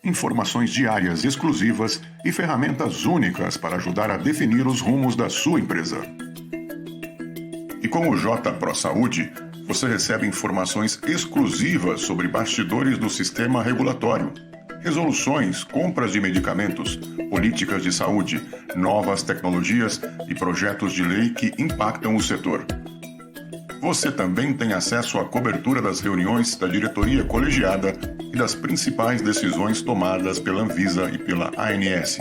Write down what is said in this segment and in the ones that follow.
informações diárias exclusivas e ferramentas únicas para ajudar a definir os rumos da sua empresa. E com o J Pro Saúde, você recebe informações exclusivas sobre bastidores do sistema regulatório, resoluções, compras de medicamentos, políticas de saúde, novas tecnologias e projetos de lei que impactam o setor. Você também tem acesso à cobertura das reuniões da diretoria colegiada e das principais decisões tomadas pela Anvisa e pela ANS.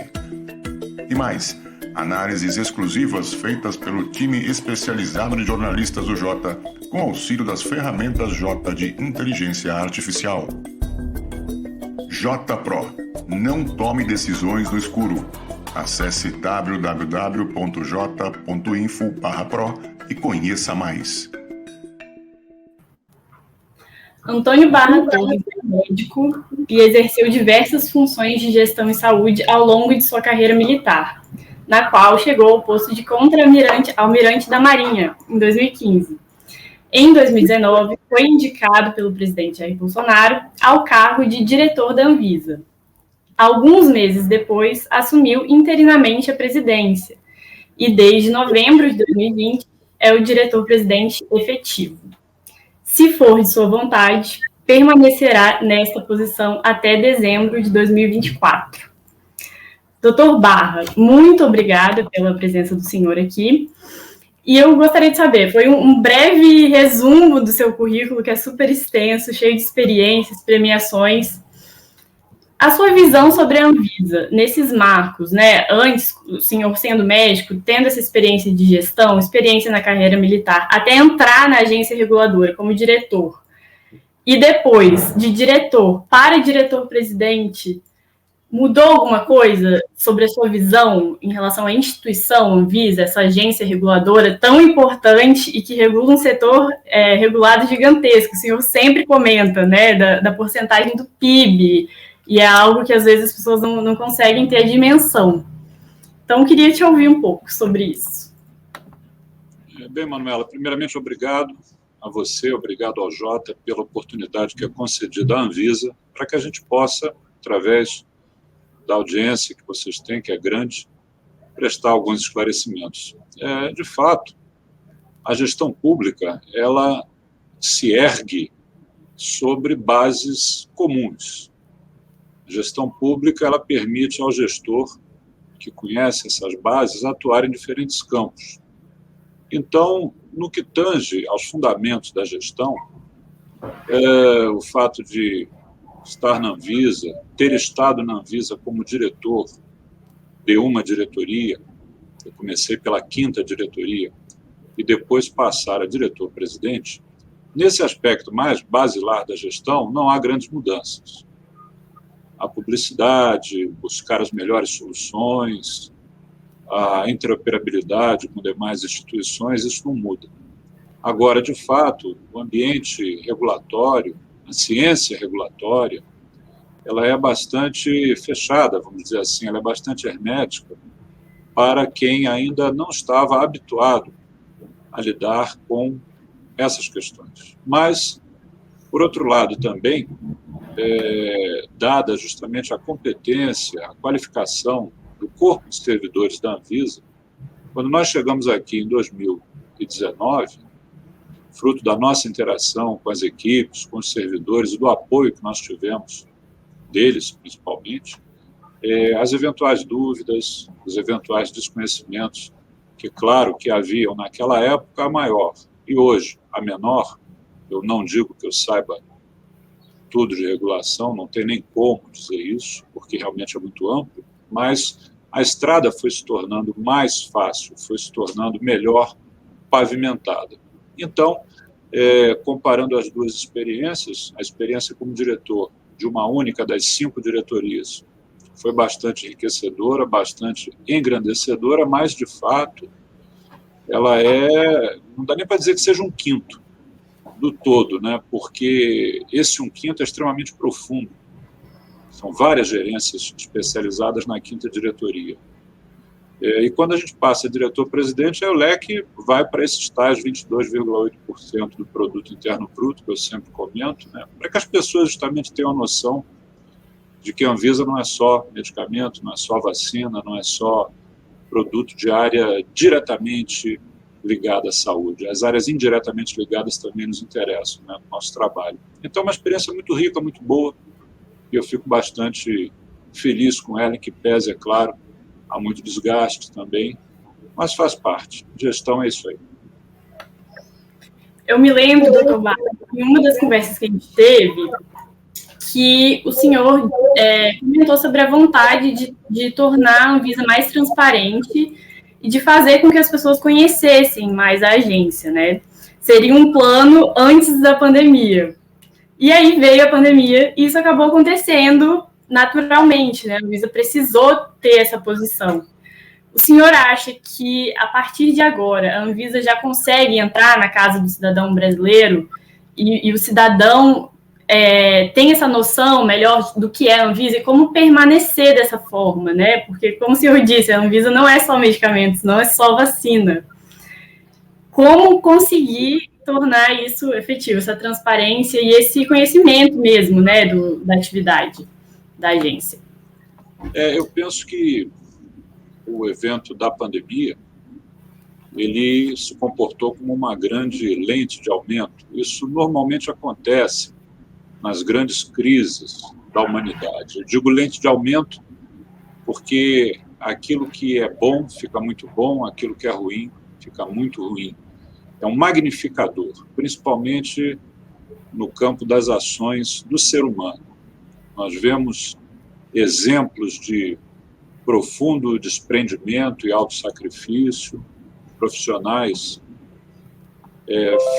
E mais, análises exclusivas feitas pelo time especializado de jornalistas do Jota, com auxílio das ferramentas Jota de inteligência artificial. J Pro. Não tome decisões no escuro. Acesse www.j.info/pro e conheça mais. Antônio Barra Torres é médico e exerceu diversas funções de gestão em saúde ao longo de sua carreira militar, na qual chegou ao posto de contra-almirante da Marinha, em 2015. Em 2019, foi indicado pelo presidente Jair Bolsonaro ao cargo de diretor da Anvisa. Alguns meses depois, assumiu interinamente a presidência e, desde novembro de 2020, é o diretor-presidente efetivo. Se for de sua vontade, permanecerá nesta posição até dezembro de 2024. Doutor Barra, muito obrigada pela presença do senhor aqui. E eu gostaria de saber, foi um breve resumo do seu currículo, que é super extenso, cheio de experiências, premiações. A sua visão sobre a Anvisa, nesses marcos, né? Antes, o senhor sendo médico, tendo essa experiência de gestão, experiência na carreira militar, até entrar na agência reguladora como diretor, e depois, de diretor para diretor-presidente, mudou alguma coisa sobre a sua visão em relação à instituição Anvisa, essa agência reguladora tão importante e que regula um setor regulado gigantesco? O senhor sempre comenta, né, da porcentagem do PIB, e é algo que às vezes as pessoas não conseguem ter a dimensão. Então, eu queria te ouvir um pouco sobre isso. Bem, Manuela, primeiramente, obrigado a você, obrigado ao Jota pela oportunidade que é concedida à Anvisa para que a gente possa, através da audiência que vocês têm, que é grande, prestar alguns esclarecimentos. De fato, a gestão pública, ela se ergue sobre bases comuns. A gestão pública, ela permite ao gestor que conhece essas bases atuar em diferentes campos. Então, no que tange aos fundamentos da gestão, o fato de estar na Anvisa, ter estado na Anvisa como diretor de uma diretoria, eu comecei pela 5ª diretoria, e depois passar a diretor-presidente, nesse aspecto mais basilar da gestão, não há grandes mudanças. A publicidade, buscar as melhores soluções, a interoperabilidade com demais instituições, isso não muda. Agora, de fato, o ambiente regulatório, a ciência regulatória, ela é bastante fechada, vamos dizer assim, ela é bastante hermética para quem ainda não estava habituado a lidar com essas questões. Mas, por outro lado, também, dada justamente a competência, a qualificação do corpo de servidores da Anvisa, quando nós chegamos aqui em 2019, fruto da nossa interação com as equipes, com os servidores e do apoio que nós tivemos deles, principalmente, as eventuais dúvidas, os eventuais desconhecimentos, que, claro, que haviam naquela época a maior, e hoje a menor, eu não digo que eu saiba tudo de regulação, não tem nem como dizer isso, porque realmente é muito amplo, mas a estrada foi se tornando mais fácil, foi se tornando melhor pavimentada. Então, comparando as duas experiências, a experiência como diretor de uma única das 5 diretorias foi bastante enriquecedora, bastante engrandecedora, mas, de fato, ela não dá nem para dizer que seja um quinto do todo, né? Porque esse 1/5 é extremamente profundo. São várias gerências especializadas na 5ª diretoria. E quando a gente passa a diretor-presidente, o leque vai para esses tais 22,8% do produto interno bruto, que eu sempre comento, né? Para que as pessoas justamente tenham a noção de que a Anvisa não é só medicamento, não é só vacina, não é só produto de área diretamente ligada à saúde. As áreas indiretamente ligadas também nos interessam, né, no nosso trabalho. Então, é uma experiência muito rica, muito boa, e eu fico bastante feliz com ela, em que pese, é claro, há muito desgaste também, mas faz parte. Gestão é isso aí. Eu me lembro, doutor Barra, em uma das conversas que a gente teve, que o senhor comentou sobre a vontade de tornar a Anvisa mais transparente e de fazer com que as pessoas conhecessem mais a agência, né? Seria um plano antes da pandemia. E aí veio a pandemia e isso acabou acontecendo naturalmente, né? A Anvisa precisou ter essa posição. O senhor acha que, a partir de agora, a Anvisa já consegue entrar na casa do cidadão brasileiro e o cidadão tem essa noção melhor do que é a Anvisa e como permanecer dessa forma, né? Porque, como o senhor disse, a Anvisa não é só medicamentos, não é só vacina. Como conseguir tornar isso efetivo, essa transparência e esse conhecimento mesmo, né, da atividade da agência? Eu penso que o evento da pandemia, ele se comportou como uma grande lente de aumento. Isso normalmente acontece nas grandes crises da humanidade. Eu digo lente de aumento porque aquilo que é bom fica muito bom, aquilo que é ruim fica muito ruim. É um magnificador, principalmente no campo das ações do ser humano. Nós vemos exemplos de profundo desprendimento e autossacrifício, profissionais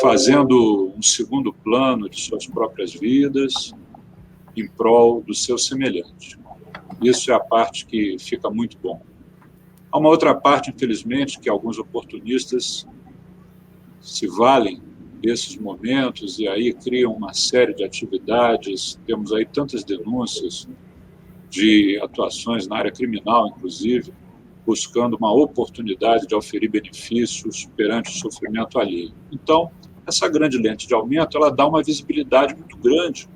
fazendo um segundo plano de suas próprias vidas em prol do seu semelhante. Isso é a parte que fica muito bom. Há uma outra parte, infelizmente, que alguns oportunistas se valem desses momentos e aí criam uma série de atividades. Temos aí tantas denúncias de atuações na área criminal, inclusive, buscando uma oportunidade de oferir benefícios perante o sofrimento alheio. Então, essa grande lente de aumento, ela dá uma visibilidade muito grande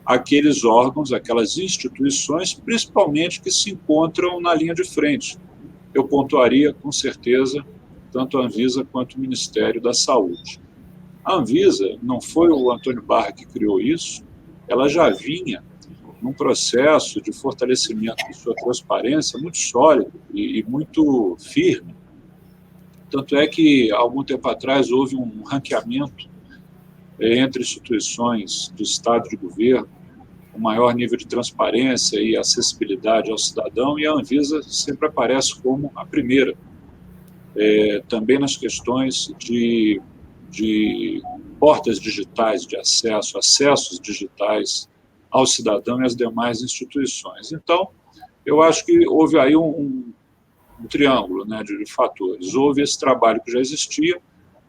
àqueles órgãos, àquelas instituições, principalmente que se encontram na linha de frente. Eu pontuaria, com certeza, tanto a Anvisa quanto o Ministério da Saúde. A Anvisa, não foi o Antônio Barra que criou isso, ela já vinha num processo de fortalecimento de sua transparência muito sólido e muito firme. Tanto é que, há algum tempo atrás, houve um ranqueamento entre instituições de Estado e de governo, com maior nível de transparência e acessibilidade ao cidadão, e a Anvisa sempre aparece como a primeira. Também nas questões de portas digitais de acesso, acessos digitais ao cidadão e às demais instituições. Então, eu acho que houve aí um triângulo, né, de fatores. Houve esse trabalho que já existia,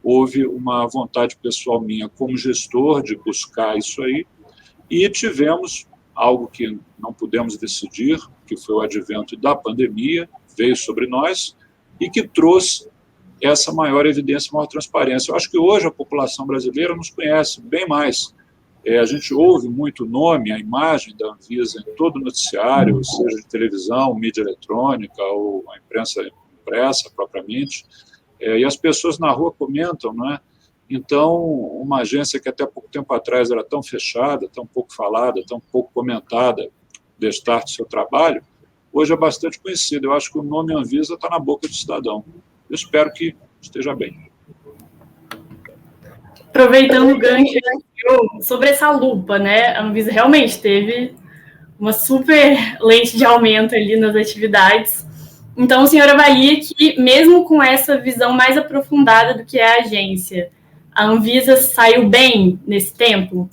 houve uma vontade pessoal minha como gestor de buscar isso aí, e tivemos algo que não pudemos decidir, que foi o advento da pandemia, veio sobre nós, e que trouxe essa maior evidência, maior transparência. Eu acho que hoje a população brasileira nos conhece bem mais. A gente ouve muito o nome, a imagem da Anvisa em todo o noticiário, seja de televisão, mídia eletrônica ou a imprensa impressa propriamente, e as pessoas na rua comentam, não é? Então, uma agência que até pouco tempo atrás era tão fechada, tão pouco falada, tão pouco comentada, destaque do seu trabalho, hoje é bastante conhecida. Eu acho que o nome Anvisa está na boca do cidadão. Eu espero que esteja bem. Aproveitando o gancho sobre essa lupa, né? A Anvisa realmente teve uma super lente de aumento ali nas atividades. Então, o senhor avalia que, mesmo com essa visão mais aprofundada do que é a agência, a Anvisa saiu bem nesse tempo?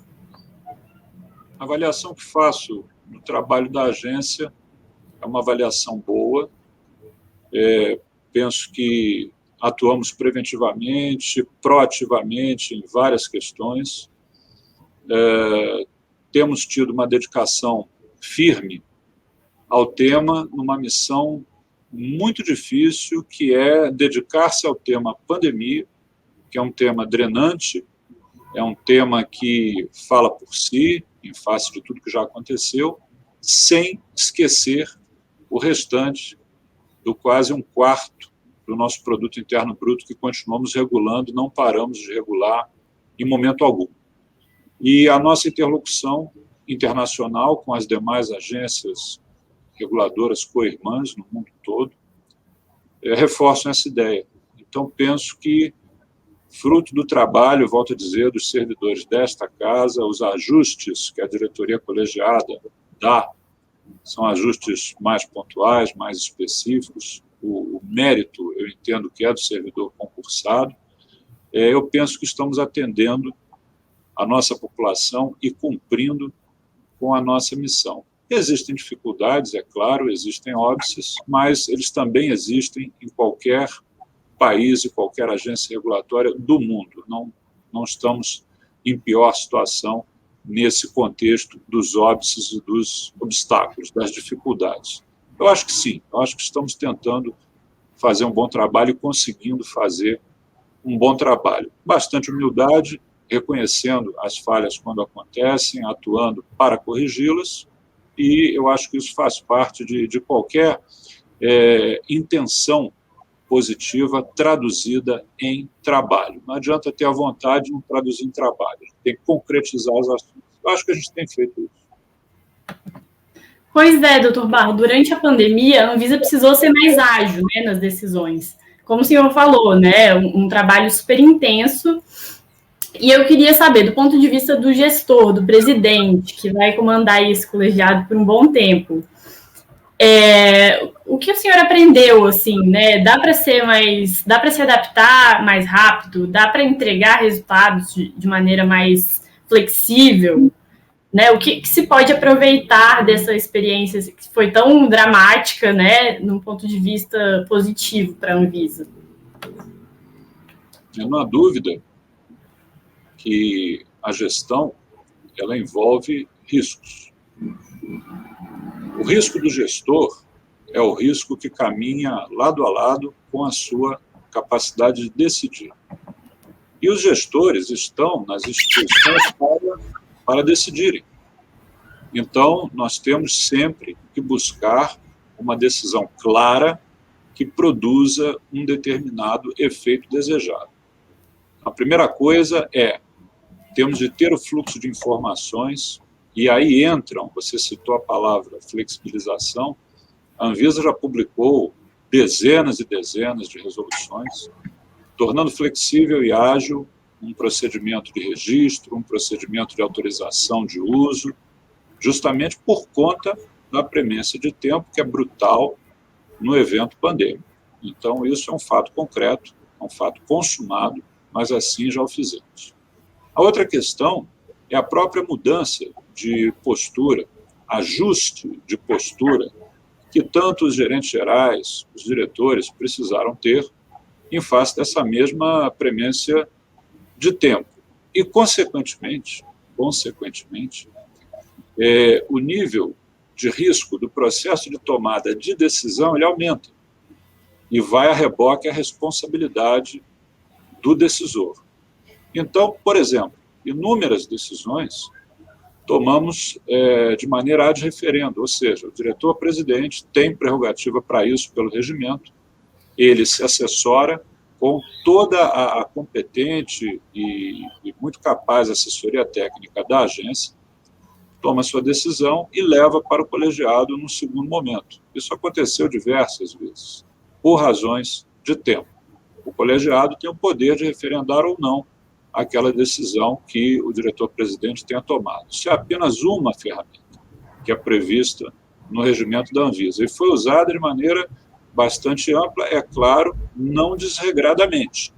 A avaliação que faço do trabalho da agência é uma avaliação boa. Penso que atuamos preventivamente, proativamente em várias questões. Temos tido uma dedicação firme ao tema, numa missão muito difícil, que é dedicar-se ao tema pandemia, que é um tema drenante, é um tema que fala por si, em face de tudo que já aconteceu, sem esquecer o restante do quase 1/4 do nosso produto interno bruto que continuamos regulando, não paramos de regular em momento algum. E a nossa interlocução internacional com as demais agências reguladoras co-irmãs no mundo todo reforçam essa ideia. Então, penso que, fruto do trabalho, volto a dizer, dos servidores desta casa, os ajustes que a diretoria colegiada dá são ajustes mais pontuais, mais específicos. O mérito, eu entendo que é do servidor concursado. Eu penso que estamos atendendo a nossa população e cumprindo com a nossa missão. Existem dificuldades, é claro, existem óbices, mas eles também existem em qualquer país e qualquer agência regulatória do mundo. Não estamos em pior situação nesse contexto dos óbices e dos obstáculos, das dificuldades. Eu acho que sim, eu acho que estamos tentando fazer um bom trabalho e conseguindo fazer um bom trabalho. Bastante humildade, reconhecendo as falhas quando acontecem, atuando para corrigi-las, e eu acho que isso faz parte de qualquer intenção positiva traduzida em trabalho. Não adianta ter a vontade de não traduzir em trabalho, tem que concretizar os assuntos. Eu acho que a gente tem feito isso. Pois é, doutor Barro, durante a pandemia, a Anvisa precisou ser mais ágil, né, nas decisões. Como o senhor falou, né, um trabalho super intenso. E eu queria saber, do ponto de vista do gestor, do presidente, que vai comandar esse colegiado por um bom tempo, o que o senhor aprendeu, assim, né? Dá para se adaptar mais rápido? Dá para entregar resultados de maneira mais flexível? Né? O que se pode aproveitar dessa experiência que foi tão dramática, né, num ponto de vista positivo para a Anvisa? Não há dúvida que a gestão ela envolve riscos. O risco do gestor é o risco que caminha lado a lado com a sua capacidade de decidir. E os gestores estão nas instituições para decidirem. Então, nós temos sempre que buscar uma decisão clara que produza um determinado efeito desejado. A primeira coisa temos de ter o fluxo de informações, e aí entram, você citou a palavra flexibilização, a Anvisa já publicou dezenas e dezenas de resoluções, tornando flexível e ágil um procedimento de registro, um procedimento de autorização de uso, justamente por conta da premência de tempo, que é brutal no evento pandêmico. Então, isso é um fato concreto, é um fato consumado, mas assim já o fizemos. A outra questão é a própria mudança de postura, ajuste de postura, que tanto os gerentes gerais, os diretores precisaram ter em face dessa mesma premência de tempo. E, consequentemente, o nível de risco do processo de tomada de decisão ele aumenta e vai a reboque a responsabilidade do decisor. Então, por exemplo, inúmeras decisões tomamos de maneira ad referendo, ou seja, o diretor-presidente tem prerrogativa para isso pelo regimento, ele se assessora com toda a competente e muito capaz assessoria técnica da agência, toma sua decisão e leva para o colegiado num segundo momento. Isso aconteceu diversas vezes, por razões de tempo. O colegiado tem o poder de referendar ou não aquela decisão que o diretor-presidente tenha tomado. Isso é apenas uma ferramenta que é prevista no regimento da Anvisa e foi usada de maneira bastante ampla, é claro, não desregradamente,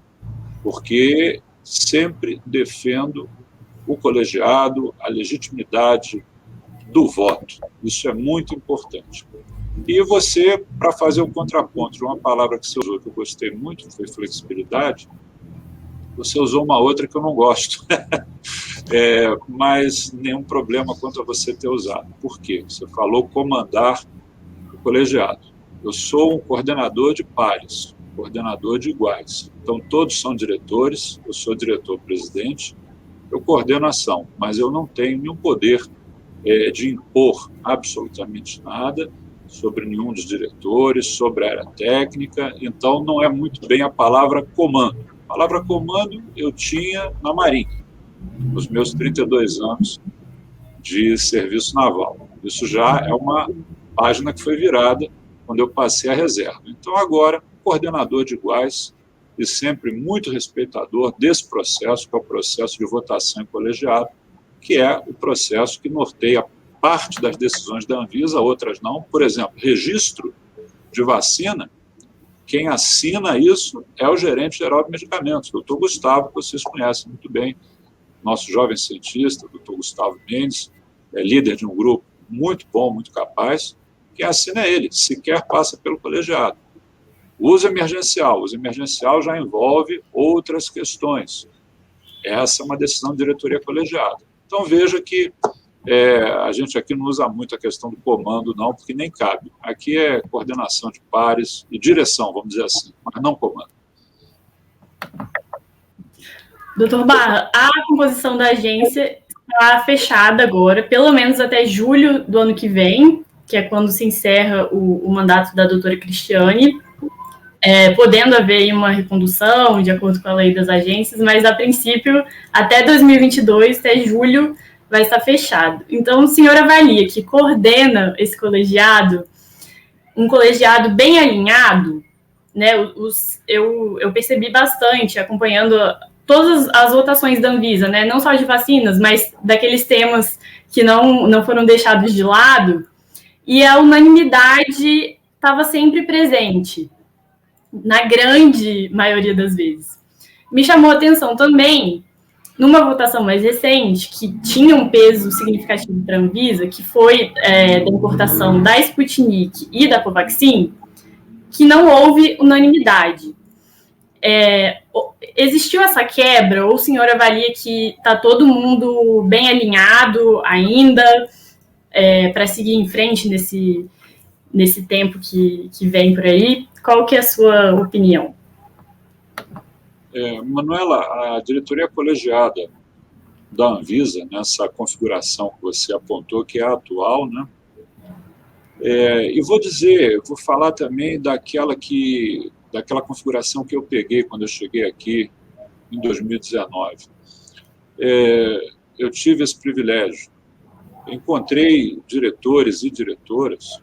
porque sempre defendo o colegiado, a legitimidade do voto. Isso é muito importante. E você, para fazer um contraponto de uma palavra que você usou, que eu gostei muito, foi flexibilidade, você usou uma outra que eu não gosto. Mas nenhum problema quanto a você ter usado. Por quê? Você falou comandar o colegiado. Eu sou um coordenador de pares, coordenador de iguais. Então, todos são diretores, eu sou diretor-presidente, eu coordeno a ação, mas eu não tenho nenhum poder de impor absolutamente nada sobre nenhum dos diretores, sobre a área técnica, então não é muito bem a palavra comando. A palavra comando eu tinha na Marinha, nos meus 32 anos de serviço naval. Isso já é uma página que foi virada quando eu passei a reserva. Então, agora, coordenador de iguais e sempre muito respeitador desse processo, que é o processo de votação em colegiado, que é o processo que norteia parte das decisões da Anvisa, outras não. Por exemplo, registro de vacina, quem assina isso é o gerente geral de medicamentos, doutor Gustavo, que vocês conhecem muito bem, nosso jovem cientista, doutor Gustavo Mendes, é líder de um grupo muito bom, muito capaz. Quem assina é ele, sequer passa pelo colegiado. O uso emergencial já envolve outras questões. Essa é uma decisão de diretoria colegiada. Então, veja que a gente aqui não usa muito a questão do comando, não, porque nem cabe. Aqui é coordenação de pares e direção, vamos dizer assim, mas não comando. Doutor Barra, a composição da agência está fechada agora, pelo menos até julho do ano que vem, que é quando se encerra o mandato da doutora Cristiane, podendo haver uma recondução, de acordo com a lei das agências, mas, a princípio, até 2022, até julho, vai estar fechado. Então, o senhor avalia que coordena esse colegiado, um colegiado bem alinhado, né? Eu percebi bastante, acompanhando todas as votações da Anvisa, né? Não só de vacinas, mas daqueles temas que não foram deixados de lado, e a unanimidade estava sempre presente, na grande maioria das vezes. Me chamou a atenção também, numa votação mais recente, que tinha um peso significativo para a Anvisa, que foi da importação da Sputnik e da Covaxin, que não houve unanimidade. Existiu essa quebra, ou o senhor avalia que está todo mundo bem alinhado ainda para seguir em frente nesse tempo que vem por aí? Qual que é a sua opinião? Manuela, a diretoria colegiada da Anvisa, nessa configuração que você apontou, que é a atual, né? E vou falar também daquela configuração que eu peguei quando eu cheguei aqui em 2019. Eu tive esse privilégio. Encontrei diretores e diretoras,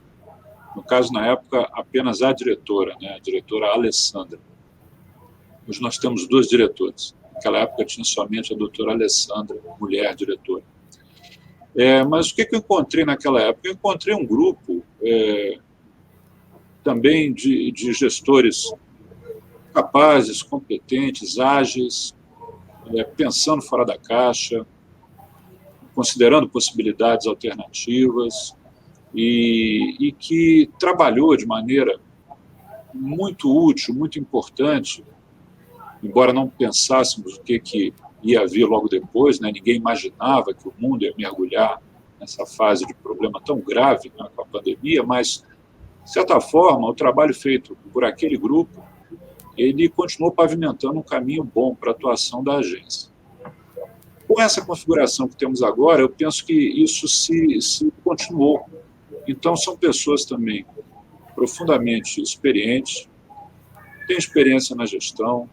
no caso, na época, apenas a diretora, né? A diretora Alessandra. Hoje nós temos 2 diretores. Naquela época tinha somente a doutora Alessandra, mulher diretora. Mas o que eu encontrei naquela época? Eu encontrei um grupo também de gestores capazes, competentes, ágeis, pensando fora da caixa, considerando possibilidades alternativas e que trabalhou de maneira muito útil, muito importante, embora não pensássemos o que ia vir logo depois, né? Ninguém imaginava que o mundo ia mergulhar nessa fase de problema tão grave, né, com a pandemia, mas, de certa forma, o trabalho feito por aquele grupo, ele continuou pavimentando um caminho bom para a atuação da agência. Com essa configuração que temos agora, eu penso que isso se continuou. Então, são pessoas também profundamente experientes, têm experiência na gestão,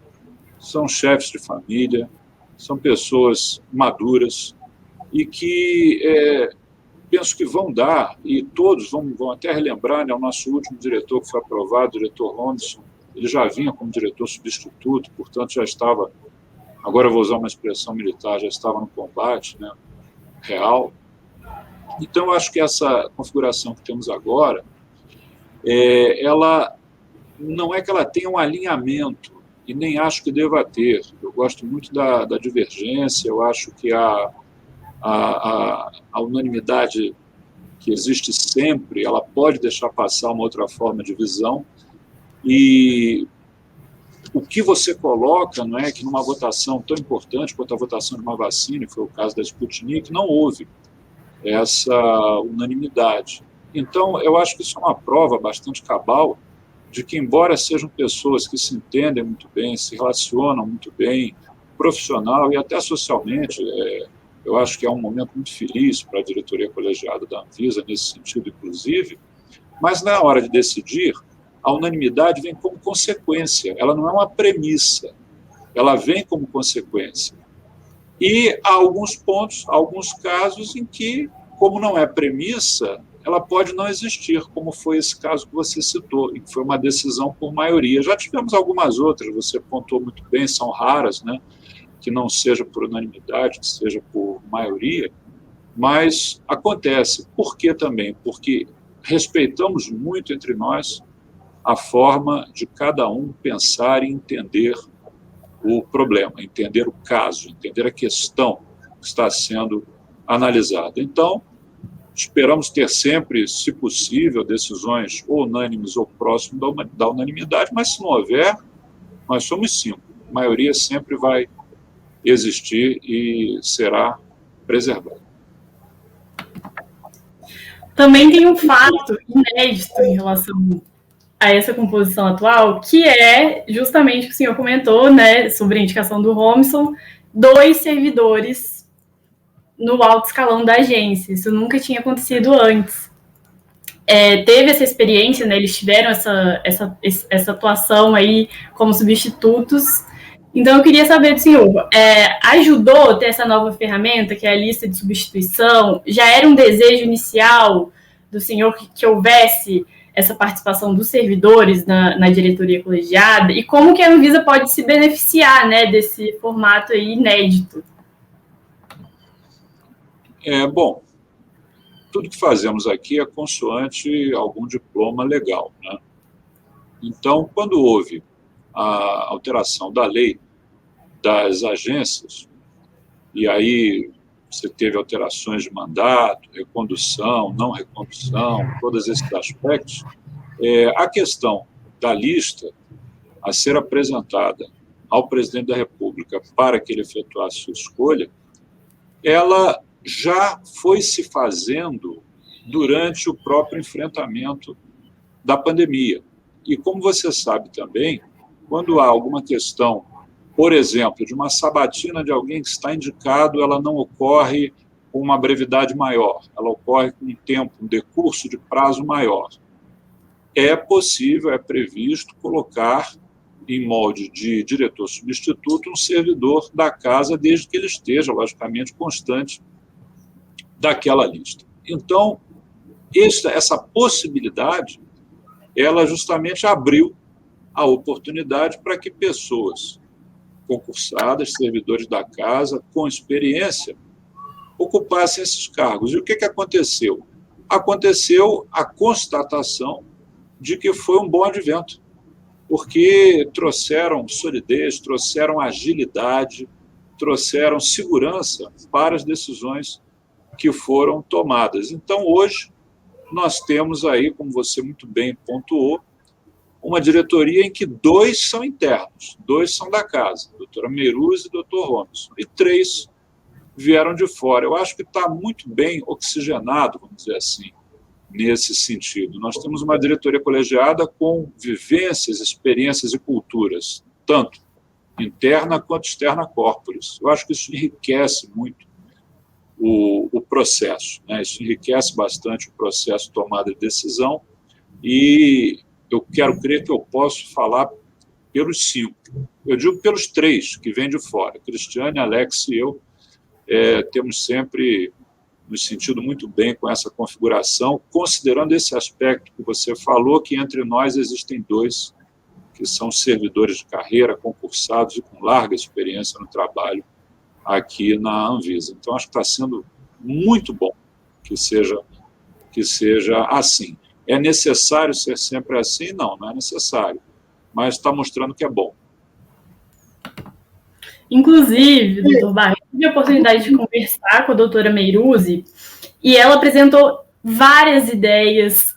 são chefes de família, são pessoas maduras e que penso que vão dar, e todos vão até relembrar, né, o nosso último diretor que foi aprovado, o diretor Ronderson, ele já vinha como diretor substituto, portanto já estava, agora eu vou usar uma expressão militar, já estava no combate, né, real. Então, eu acho que essa configuração que temos agora, ela não é que ela tenha um alinhamento, e nem acho que deva ter. Eu gosto muito da divergência, eu acho que a unanimidade que existe sempre, ela pode deixar passar uma outra forma de visão, e o que você coloca, não é, que numa votação tão importante quanto a votação de uma vacina, que foi o caso da Sputnik, não houve essa unanimidade. Então, eu acho que isso é uma prova bastante cabal de que, embora sejam pessoas que se entendem muito bem, se relacionam muito bem, profissional e até socialmente, Eu acho que é um momento muito feliz para a diretoria colegiada da Anvisa, nesse sentido, inclusive, mas na hora de decidir, a unanimidade vem como consequência, ela não é uma premissa, ela vem como consequência. E há alguns pontos, alguns casos em que, como não é premissa, ela pode não existir, como foi esse caso que você citou, em que foi uma decisão por maioria. Já tivemos algumas outras, você pontuou muito bem, são raras, né? Que não seja por unanimidade, que seja por maioria, mas acontece. Por quê também? Porque respeitamos muito entre nós a forma de cada um pensar e entender o problema, entender o caso, entender a questão que está sendo analisada. Então, esperamos ter sempre, se possível, decisões ou unânimes ou próximo da unanimidade, mas se não houver, nós somos 5. A maioria sempre vai existir e será preservada. Também tem um fato inédito em relação a essa composição atual, que é justamente o que o senhor comentou, né, sobre a indicação do Romson, 2 servidores no alto escalão da agência. Isso nunca tinha acontecido antes. Teve essa experiência, né, eles tiveram essa atuação aí como substitutos. Então, eu queria saber do senhor, ajudou ter essa nova ferramenta, que é a lista de substituição? Já era um desejo inicial do senhor que houvesse essa participação dos servidores na diretoria colegiada? E como que a Anvisa pode se beneficiar, né, desse formato aí inédito? Bom, tudo que fazemos aqui é consoante algum diploma legal, né? Então, quando houve a alteração da lei das agências, e aí você teve alterações de mandato, recondução, não recondução, todos esses aspectos, a questão da lista a ser apresentada ao presidente da República para que ele efetuasse sua escolha, ela já foi se fazendo durante o próprio enfrentamento da pandemia. E como você sabe também, quando há alguma questão, por exemplo, de uma sabatina de alguém que está indicado, ela não ocorre com uma brevidade maior, ela ocorre com um tempo, um decurso de prazo maior. É possível, é previsto colocar em molde de diretor substituto um servidor da casa, desde que ele esteja, logicamente, constante daquela lista. Então, essa possibilidade, ela justamente abriu a oportunidade para que pessoas concursadas, servidores da casa, com experiência, ocupassem esses cargos. E o que aconteceu? Aconteceu a constatação de que foi um bom advento, porque trouxeram solidez, trouxeram agilidade, trouxeram segurança para as decisões que foram tomadas. Então, hoje, nós temos aí, como você muito bem pontuou, uma diretoria em que 2 são internos, 2 são da casa, a doutora Meruzzi e o doutor Romson, e 3 vieram de fora. Eu acho que está muito bem oxigenado, vamos dizer assim, nesse sentido. Nós temos uma diretoria colegiada com vivências, experiências e culturas, tanto interna quanto externa corporis. Eu acho que isso enriquece muito o processo, né? Isso enriquece bastante o processo de tomada de decisão, e eu quero crer que eu posso falar pelos 5. Eu digo pelos 3 que vêm de fora. Cristiane, Alex e eu temos sempre nos sentido muito bem com essa configuração, considerando esse aspecto que você falou, que entre nós existem 2 que são servidores de carreira, concursados e com larga experiência no trabalho aqui na Anvisa. Então, acho que está sendo muito bom que seja assim. É necessário ser sempre assim? Não, não é necessário, mas está mostrando que é bom. Inclusive, doutor Barra, eu tive a oportunidade de conversar com a doutora Meruzzi, e ela apresentou várias ideias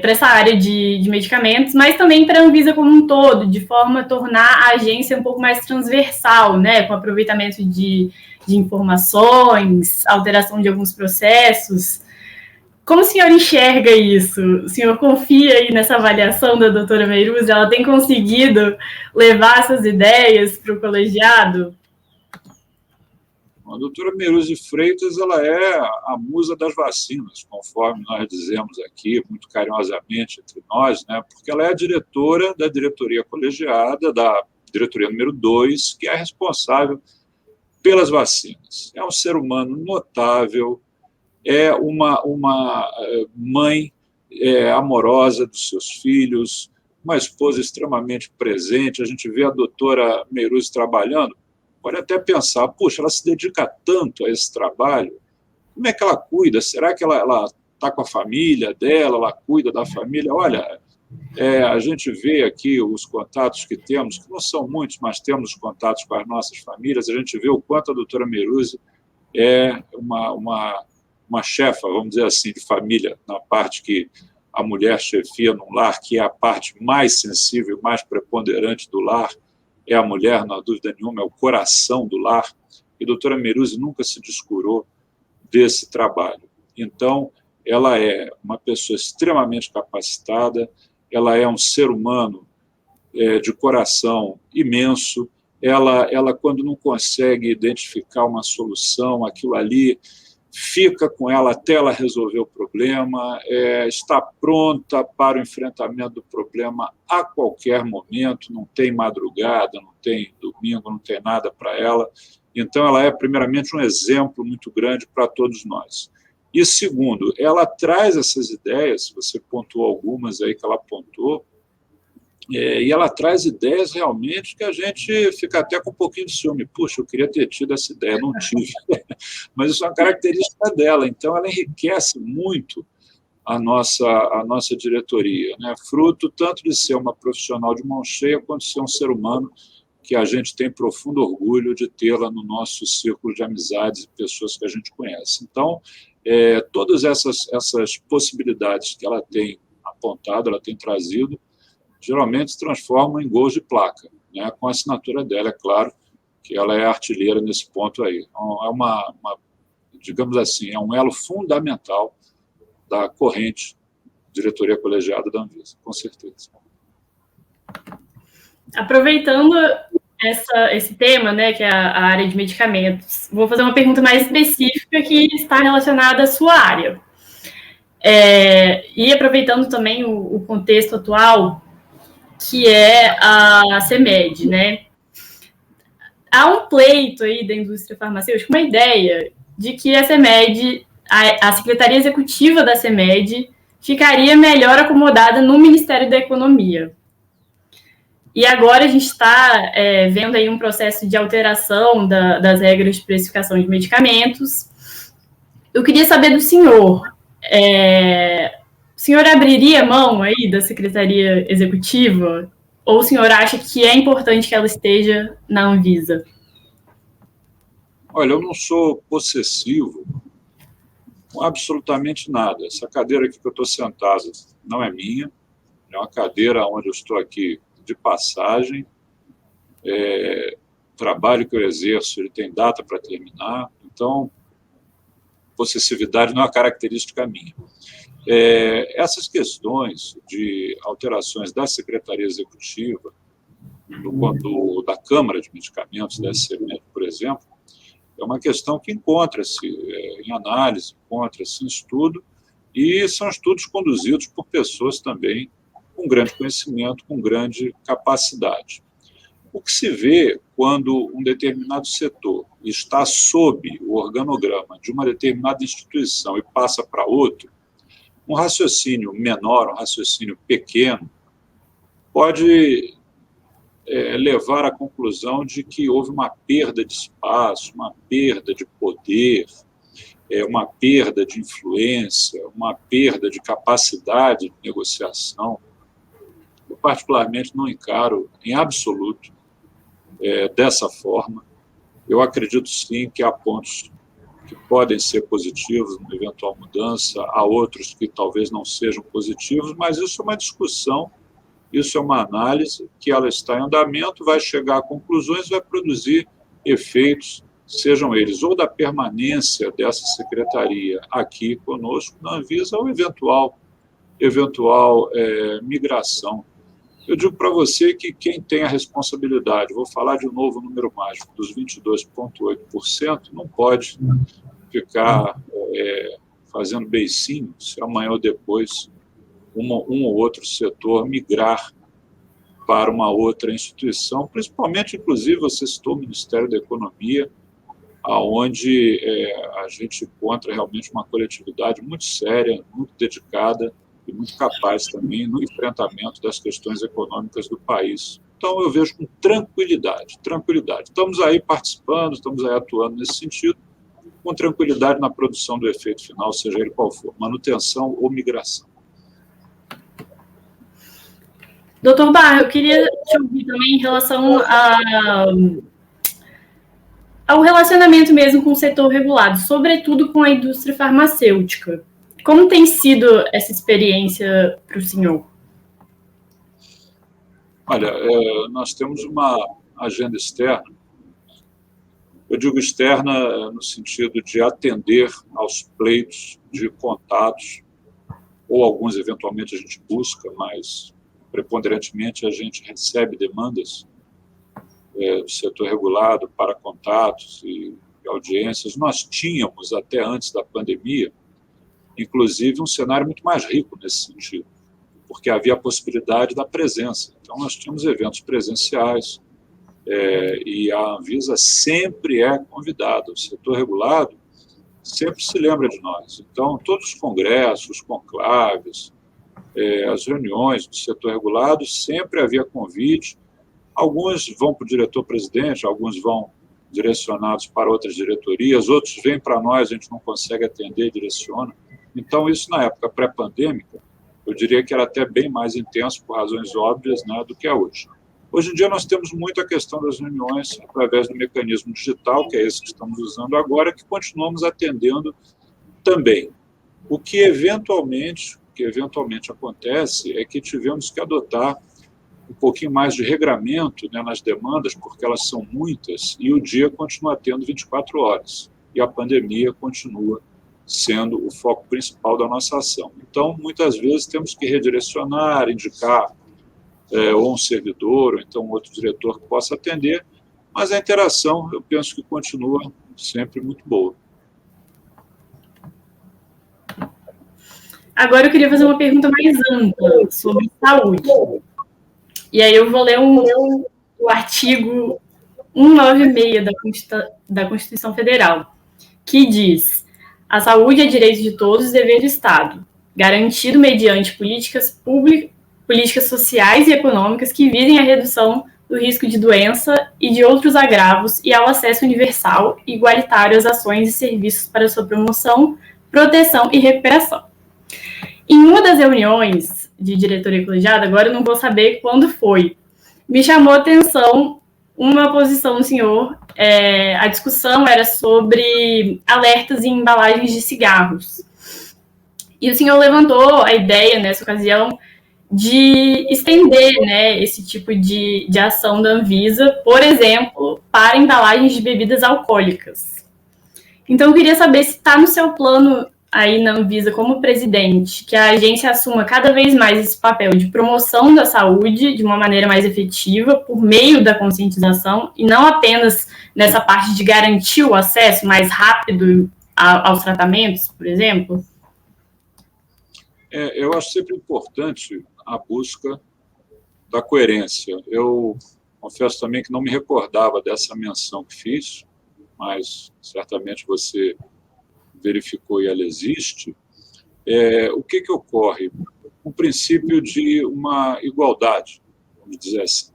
para essa área de medicamentos, mas também para a Anvisa como um todo, de forma a tornar a agência um pouco mais transversal, né, com aproveitamento de informações, alteração de alguns processos. Como o senhor enxerga isso? O senhor confia aí nessa avaliação da doutora Meruzzi? Ela tem conseguido levar essas ideias para o colegiado? A doutora Meiruz de Freitas, ela é a musa das vacinas, conforme nós dizemos aqui, muito carinhosamente entre nós, né? Porque ela é a diretora da diretoria colegiada, da diretoria número 2, que é responsável pelas vacinas. É um ser humano notável, é uma mãe amorosa dos seus filhos, uma esposa extremamente presente. A gente vê a doutora Meiruz trabalhando, pode até pensar, puxa, ela se dedica tanto a esse trabalho, como é que ela cuida? Será que ela está com a família dela, ela cuida da família? Olha, a gente vê aqui os contatos que temos, que não são muitos, mas temos contatos com as nossas famílias, a gente vê o quanto a doutora Meiruz é uma chefa, vamos dizer assim, de família, na parte que a mulher chefia num lar, que é a parte mais sensível, mais preponderante do lar, é a mulher, não há dúvida nenhuma, é o coração do lar, e a doutora Meiruz nunca se descurou desse trabalho. Então, ela é uma pessoa extremamente capacitada, ela é um ser humano de coração imenso, ela, quando não consegue identificar uma solução, aquilo ali fica com ela até ela resolver o problema, está pronta para o enfrentamento do problema a qualquer momento, não tem madrugada, não tem domingo, não tem nada para ela. Então, ela é, primeiramente, um exemplo muito grande para todos nós. E, segundo, ela traz essas ideias, você pontuou algumas aí que ela apontou, e ela traz ideias realmente que a gente fica até com um pouquinho de ciúme. Puxa, eu queria ter tido essa ideia, não tive. Mas isso é uma característica dela, então ela enriquece muito a nossa diretoria, né? Fruto tanto de ser uma profissional de mão cheia, quanto de ser um ser humano que a gente tem profundo orgulho de tê-la no nosso círculo de amizades e pessoas que a gente conhece. Então, todas essas possibilidades que ela tem apontado, ela tem trazido, geralmente se transformam em gols de placa, né, com a assinatura dela, é claro, que ela é artilheira nesse ponto aí. Então, digamos assim, é um elo fundamental da corrente diretoria colegiada da Anvisa, com certeza. Aproveitando esse tema, né, que é a área de medicamentos, vou fazer uma pergunta mais específica que está relacionada à sua área. E aproveitando também o contexto atual, que é a CEMED, né? Há um pleito aí da indústria farmacêutica, uma ideia de que a CEMED, a Secretaria Executiva da CEMED, ficaria melhor acomodada no Ministério da Economia. E agora a gente está vendo aí um processo de alteração das regras de precificação de medicamentos. Eu queria saber do senhor, o senhor abriria mão aí da Secretaria Executiva? Ou o senhor acha que é importante que ela esteja na Anvisa? Olha, eu não sou possessivo com absolutamente nada. Essa cadeira aqui que eu estou sentado não é minha, é uma cadeira onde eu estou aqui de passagem. O trabalho que eu exerço, ele tem data para terminar, então possessividade não é uma característica minha. Essas questões de alterações da Secretaria Executiva, da Câmara de Medicamentos, da SCMED, por exemplo, é uma questão que encontra-se em análise, encontra-se em estudo, e são estudos conduzidos por pessoas também com grande conhecimento, com grande capacidade. O que se vê quando um determinado setor está sob o organograma de uma determinada instituição e passa para outro, um raciocínio menor, um raciocínio pequeno, pode levar à conclusão de que houve uma perda de espaço, uma perda de poder, uma perda de influência, uma perda de capacidade de negociação. Eu, particularmente, não encaro em absoluto dessa forma. Eu acredito, sim, que há pontos que podem ser positivos numa eventual mudança, há outros que talvez não sejam positivos, mas isso é uma discussão, isso é uma análise que ela está em andamento, vai chegar a conclusões, vai produzir efeitos, sejam eles ou da permanência dessa secretaria aqui conosco na Anvisa, ou eventual migração Eu digo para você que quem tem a responsabilidade, vou falar de novo o número mágico, dos 22,8%, não pode ficar fazendo beicinho se amanhã ou depois um ou outro setor migrar para uma outra instituição, principalmente, inclusive, você citou o Ministério da Economia, onde a gente encontra realmente uma coletividade muito séria, muito dedicada e muito capaz também no enfrentamento das questões econômicas do país. Então, eu vejo com tranquilidade. Estamos aí participando, estamos aí atuando nesse sentido, com tranquilidade na produção do efeito final, seja ele qual for, manutenção ou migração. Doutor Barra, eu queria te ouvir também em relação ao relacionamento mesmo com o setor regulado, sobretudo com a indústria farmacêutica. Como tem sido essa experiência para o senhor? Olha, nós temos uma agenda externa. Eu digo externa no sentido de atender aos pleitos de contatos, ou alguns eventualmente a gente busca, mas preponderantemente a gente recebe demandas do setor regulado para contatos e audiências. Nós tínhamos, até antes da pandemia, inclusive um cenário muito mais rico nesse sentido, porque havia a possibilidade da presença. Então, nós tínhamos eventos presenciais, e a Anvisa sempre é convidada, o setor regulado sempre se lembra de nós. Então, todos os congressos, os conclaves, as reuniões do setor regulado, sempre havia convite. Alguns vão para o diretor-presidente, alguns vão direcionados para outras diretorias, outros vêm para nós, a gente não consegue atender, direciona. Então, isso na época pré-pandêmica, eu diria que era até bem mais intenso, por razões óbvias, né, do que é hoje. Hoje em dia, nós temos muito a questão das reuniões através do mecanismo digital, que é esse que estamos usando agora, que continuamos atendendo também. O que eventualmente acontece é que tivemos que adotar um pouquinho mais de regramento, né, nas demandas, porque elas são muitas, e o dia continua tendo 24 horas, e a pandemia continua sendo o foco principal da nossa ação. Então, muitas vezes, temos que redirecionar, indicar ou um servidor, ou então outro diretor que possa atender, mas a interação, eu penso que continua sempre muito boa. Agora eu queria fazer uma pergunta mais ampla sobre saúde. E aí eu vou ler o artigo 196 da Constituição Federal, que diz: a saúde é direito de todos e dever do Estado, garantido mediante políticas sociais e econômicas que visem a redução do risco de doença e de outros agravos e ao acesso universal e igualitário às ações e serviços para sua promoção, proteção e recuperação. Em uma das reuniões de diretoria colegiada, agora eu não vou saber quando foi, me chamou a atenção uma posição do senhor. A discussão era sobre alertas em embalagens de cigarros. E o senhor levantou a ideia, nessa ocasião, de estender, né, esse tipo de ação da Anvisa, por exemplo, para embalagens de bebidas alcoólicas. Então, eu queria saber se está no seu plano aí na Anvisa, como presidente, que a agência assuma cada vez mais esse papel de promoção da saúde de uma maneira mais efetiva, por meio da conscientização, e não apenas nessa parte de garantir o acesso mais rápido aos tratamentos, por exemplo? Eu acho sempre importante a busca da coerência. Eu confesso também que não me recordava dessa menção que fiz, mas certamente você verificou e ela existe. O que ocorre? Um princípio de uma igualdade, vamos dizer assim.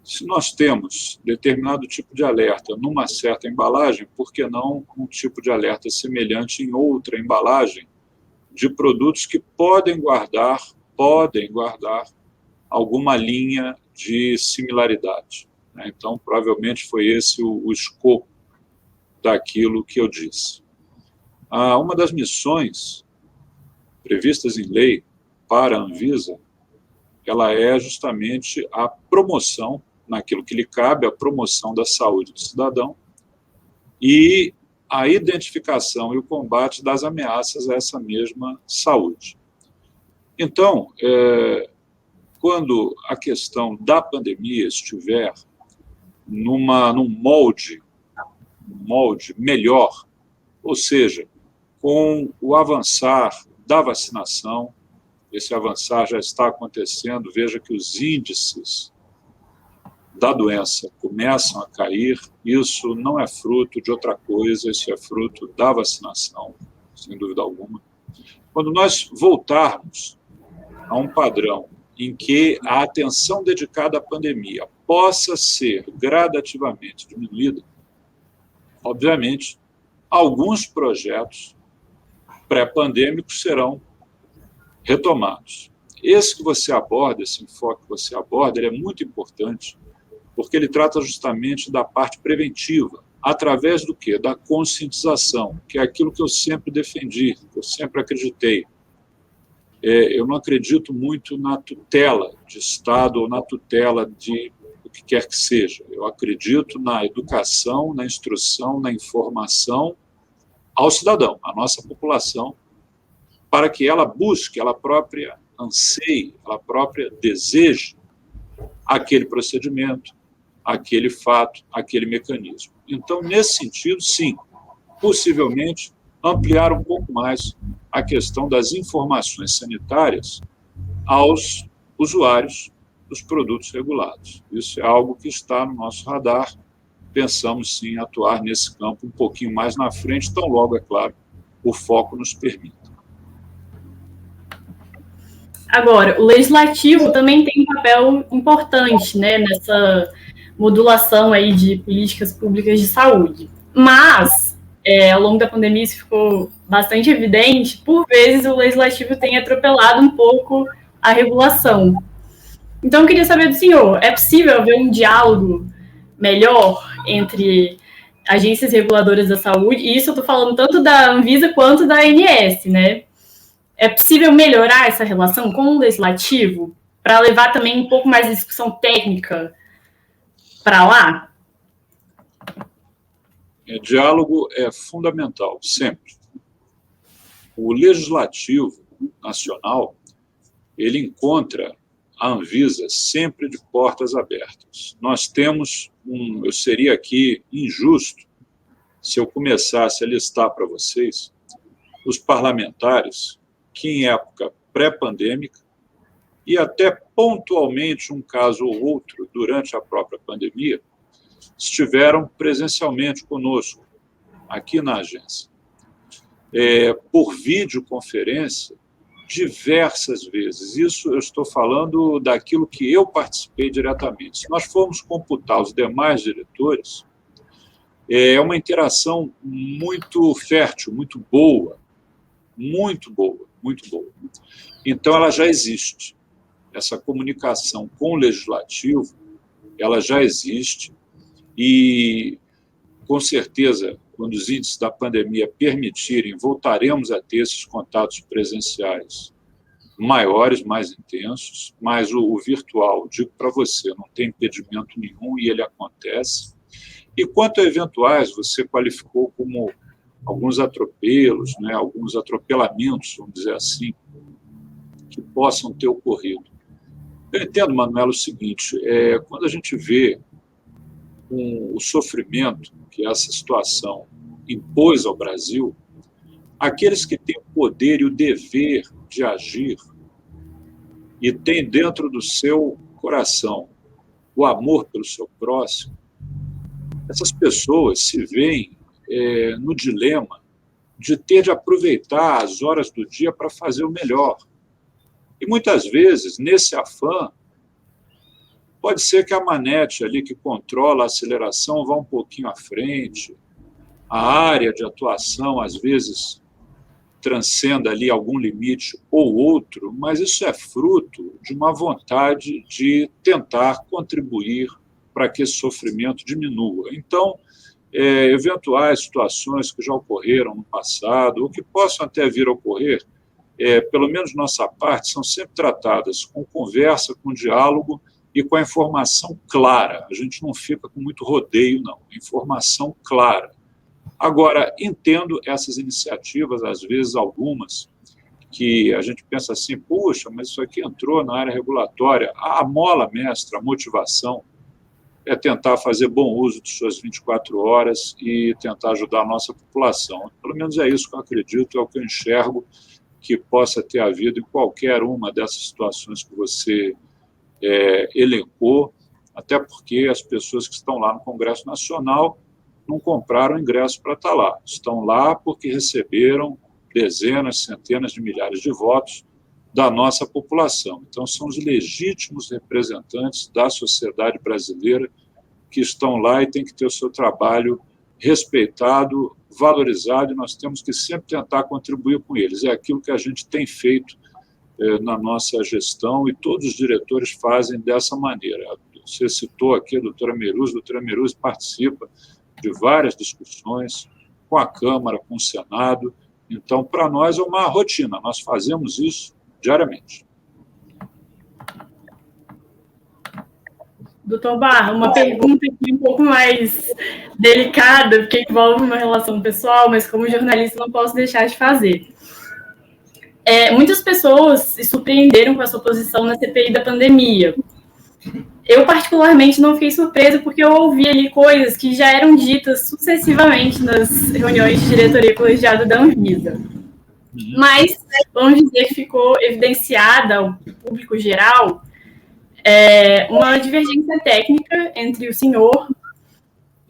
Se nós temos determinado tipo de alerta numa certa embalagem, por que não um tipo de alerta semelhante em outra embalagem de produtos que podem guardar alguma linha de similaridade, né? Então, provavelmente foi esse o escopo daquilo que eu disse. Uma das missões previstas em lei para a Anvisa, ela é justamente a promoção, naquilo que lhe cabe, a promoção da saúde do cidadão e a identificação e o combate das ameaças a essa mesma saúde. Então, quando a questão da pandemia estiver num molde melhor, ou seja, com o avançar da vacinação, esse avançar já está acontecendo, veja que os índices da doença começam a cair, isso não é fruto de outra coisa, isso é fruto da vacinação, sem dúvida alguma. Quando nós voltarmos a um padrão em que a atenção dedicada à pandemia possa ser gradativamente diminuída, obviamente, alguns projetos pré-pandêmicos serão retomados. Esse que você aborda, esse enfoque que você aborda, ele é muito importante, porque ele trata justamente da parte preventiva, através do quê? Da conscientização, que é aquilo que eu sempre defendi, que eu sempre acreditei. Eu não acredito muito na tutela de Estado ou na tutela de o que quer que seja. Eu acredito na educação, na instrução, na informação ao cidadão, à nossa população, para que ela busque, ela própria anseie, ela própria deseje aquele procedimento, aquele fato, aquele mecanismo. Então, nesse sentido, sim, possivelmente ampliar um pouco mais a questão das informações sanitárias aos usuários dos produtos regulados. Isso é algo que está no nosso radar. Pensamos, sim, atuar nesse campo um pouquinho mais na frente, tão logo, é claro, o foco nos permita. Agora, o legislativo também tem um papel importante, né, nessa modulação aí de políticas públicas de saúde. Mas, ao longo da pandemia, isso ficou bastante evidente, por vezes o legislativo tem atropelado um pouco a regulação. Então, eu queria saber do senhor, é possível haver um diálogo melhor entre agências reguladoras da saúde? E isso eu estou falando tanto da Anvisa quanto da ANS, né? É possível melhorar essa relação com o legislativo para levar também um pouco mais de discussão técnica para lá? Diálogo é fundamental, sempre. O legislativo nacional, ele encontra a Anvisa sempre de portas abertas. Nós temos eu seria aqui injusto se eu começasse a listar para vocês os parlamentares que em época pré-pandêmica e até pontualmente um caso ou outro durante a própria pandemia, estiveram presencialmente conosco, aqui na agência, por videoconferência, diversas vezes. Isso eu estou falando daquilo que eu participei diretamente. Se nós formos computar os demais diretores, é uma interação muito fértil, muito boa, muito boa, muito boa. Então, ela já existe. Essa comunicação com o legislativo, ela já existe e, com certeza, quando os índices da pandemia permitirem, voltaremos a ter esses contatos presenciais maiores, mais intensos, mas o virtual, digo para você, não tem impedimento nenhum e ele acontece. E quanto a eventuais, você qualificou como alguns atropelos, né, alguns atropelamentos, vamos dizer assim, que possam ter ocorrido. Eu entendo, Manuela, o seguinte, quando a gente vê o sofrimento que essa situação impôs ao Brasil, aqueles que têm o poder e o dever de agir e têm dentro do seu coração o amor pelo seu próximo, essas pessoas se veem no dilema de ter de aproveitar as horas do dia para fazer o melhor. E muitas vezes, nesse afã, pode ser que a manete ali que controla a aceleração vá um pouquinho à frente, a área de atuação, às vezes, transcenda ali algum limite ou outro, mas isso é fruto de uma vontade de tentar contribuir para que esse sofrimento diminua. Então, eventuais situações que já ocorreram no passado, ou que possam até vir a ocorrer, pelo menos nossa parte, são sempre tratadas com conversa, com diálogo e com a informação clara. A gente não fica com muito rodeio, não. Informação clara. Agora, entendo essas iniciativas, às vezes algumas, que a gente pensa assim, puxa, mas isso aqui entrou na área regulatória. A mola mestra, a motivação, é tentar fazer bom uso de suas 24 horas e tentar ajudar a nossa população. Pelo menos é isso que eu acredito, é o que eu enxergo que possa ter havido em qualquer uma dessas situações que você elencou, até porque as pessoas que estão lá no Congresso Nacional não compraram ingresso para estar lá. Estão lá porque receberam dezenas, centenas de milhares de votos da nossa população. Então, são os legítimos representantes da sociedade brasileira que estão lá e têm que ter o seu trabalho respeitado, valorizado, e nós temos que sempre tentar contribuir com eles. É aquilo que a gente tem feito na nossa gestão, e todos os diretores fazem dessa maneira. Você citou aqui a doutora Meruzzi participa de várias discussões com a Câmara, com o Senado. Então, para nós é uma rotina, nós fazemos isso diariamente. Doutor Barra, uma pergunta aqui um pouco mais delicada, porque envolve uma relação pessoal, mas como jornalista não posso deixar de fazer. Muitas pessoas se surpreenderam com a sua posição na CPI da pandemia. Eu, particularmente, não fiquei surpresa porque eu ouvi ali coisas que já eram ditas sucessivamente nas reuniões de diretoria colegiada da Anvisa. Mas, vamos dizer que ficou evidenciada ao público geral uma divergência técnica entre o senhor